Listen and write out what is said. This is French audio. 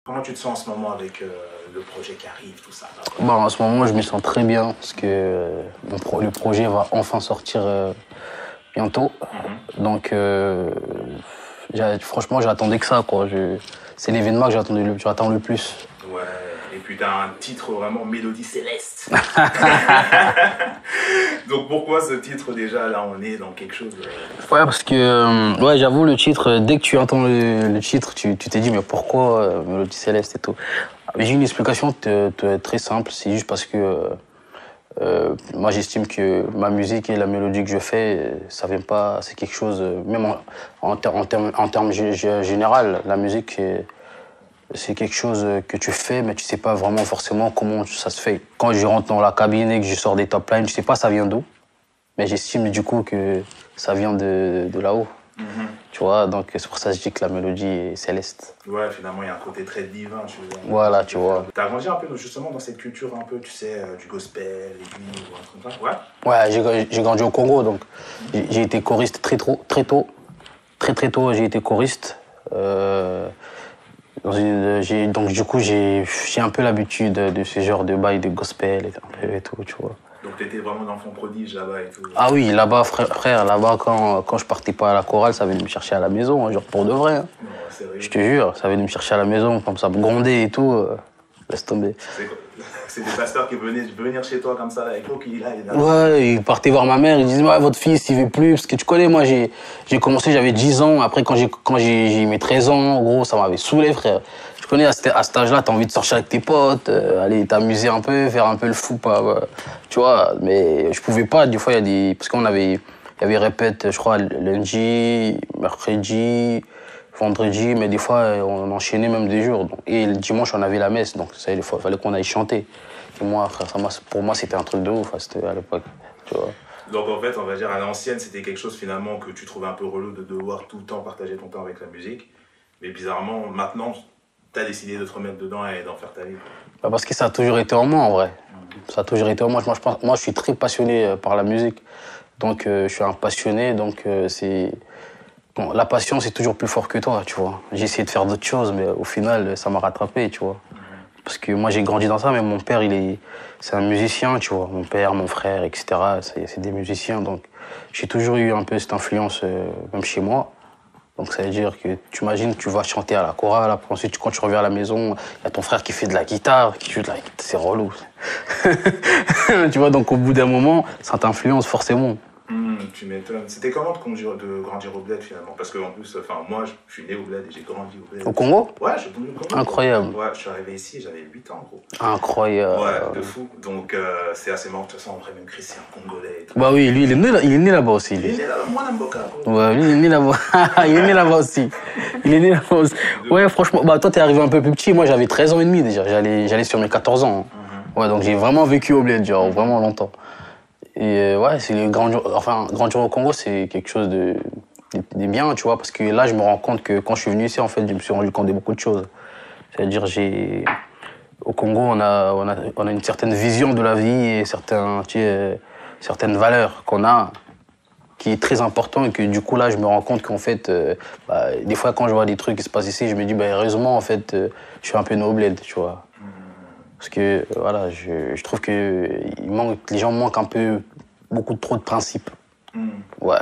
Comment tu te sens en ce moment avec le projet qui arrive, tout ça là? Bon, en ce moment, je me sens très bien parce que le projet va enfin sortir bientôt. Donc, franchement, j'attendais que ça, quoi. C'est l'événement que j'attends le plus. Ouais, et puis t'as un titre vraiment Mélodie Céleste. Donc pourquoi ce titre déjà, là on est dans quelque chose Ouais, parce que, ouais, j'avoue, le titre, dès que tu entends le titre, tu t'es dit, mais pourquoi Mélodie Céleste et tout? J'ai une explication très simple, c'est juste parce que moi j'estime que ma musique et la mélodie que je fais, ça vient pas, c'est quelque chose, même en termes général, la musique, c'est quelque chose que tu fais, mais tu sais pas vraiment forcément comment ça se fait. Quand je rentre dans la cabine et que je sors des top lines, je sais pas ça vient d'où, mais j'estime du coup que ça vient de là-haut. Tu vois, donc c'est pour ça que je dis que la mélodie est céleste. Ouais, finalement, il y a un côté très divin, tu vois. Voilà, tu vois. T'as grandi un peu justement dans cette culture un peu, tu sais, du gospel, l'église ou un truc comme ça? Ouais. Ouais, j'ai grandi au Congo, donc j'ai été choriste très tôt. Très tôt, j'ai été choriste. Donc du coup, j'ai un peu l'habitude de ce genre de bail de gospel et tout, tu vois. Donc t'étais vraiment d'enfant prodige là-bas et tout? Ah oui, là-bas, frère, là-bas, quand je partais pas à la chorale, ça venait me chercher à la maison, hein, genre pour de vrai. Hein. Non, sérieux? Je te jure, ça venait me chercher à la maison, comme ça, me gronder et tout. Laisse tomber. C'est des pasteurs qui venaient venir chez toi comme ça, avec l'eau qui est là. Ouais, ils partaient voir ma mère, ils disaient, ouais, votre fils, il veut plus. Parce que tu connais, moi, j'ai commencé, j'avais 10 ans. Après, quand j'ai eu mes 13 ans, gros, ça m'avait saoulé, frère. Tu connais, à cet âge-là, t'as envie de sortir avec tes potes, aller t'amuser un peu, faire un peu le fou, pas, tu vois. Mais je pouvais pas, des fois, il y a des. Parce il y avait répète, je crois, lundi, mercredi, vendredi, mais des fois, on enchaînait même des jours. Et le dimanche, on avait la messe, donc ça, il fallait qu'on aille chanter. Et moi, frère, pour moi, c'était un truc de ouf, c'était à l'époque, tu vois. Donc en fait, on va dire à l'ancienne, c'était quelque chose finalement que tu trouvais un peu relou de devoir tout le temps partager ton temps avec la musique. Mais bizarrement, maintenant, t'as décidé de te remettre dedans et d'en faire ta vie. Bah parce que ça a toujours été en moi, en vrai. Ça a toujours été en moi. Moi, je suis très passionné par la musique. Donc, je suis un passionné, donc c'est... Bon, la passion, c'est toujours plus fort que toi, tu vois. J'ai essayé de faire d'autres choses, mais au final, ça m'a rattrapé, tu vois. Parce que moi, j'ai grandi dans ça, mais mon père, c'est un musicien, tu vois. Mon père, mon frère, etc., c'est des musiciens. Donc, j'ai toujours eu un peu cette influence, même chez moi. Donc, ça veut dire que tu imagines, tu vas chanter à la chorale, après, ensuite, quand tu reviens à la maison, il y a ton frère qui fait de la guitare, qui joue de la guitare. C'est relou. Tu vois, donc, au bout d'un moment, ça t'influence forcément. Tu m'étonnes. C'était comment de grandir au bled finalement? Parce qu'en plus, moi, je suis né au bled et j'ai grandi au bled. Au Congo? Ouais, j'ai grandi au Congo. Incroyable. Ouais, je suis arrivé ici, j'avais 8 ans, gros. Incroyable. Ouais, de fou. Donc, c'est assez marrant. De toute façon, après, même Chris, c'est un Congolais et tout. Bah oui, lui, il est né là-bas aussi. Il est né là-bas, moi, Namboka. Ouais, lui, il est né là-bas. Il est né là-bas aussi. Il est né là-bas aussi. Ouais, franchement, bah toi, t'es arrivé un peu plus petit. Moi, j'avais 13 ans et demi déjà. J'allais sur mes 14 ans. Ouais, donc j'ai vraiment vécu au bled, genre, vraiment longtemps. Et ouais, grandir au Congo, c'est quelque chose de bien, tu vois, parce que là, je me rends compte que quand je suis venu ici, en fait, je me suis rendu compte de beaucoup de choses. C'est-à-dire, au Congo, on a une certaine vision de la vie et certaines valeurs qu'on a, qui est très important et que du coup, là, je me rends compte qu'en fait, des fois, quand je vois des trucs qui se passent ici, je me dis, heureusement, en fait, je suis un peu no bled, tu vois. Parce que, voilà, je trouve que les gens manquent un peu, trop de principes. Ouais.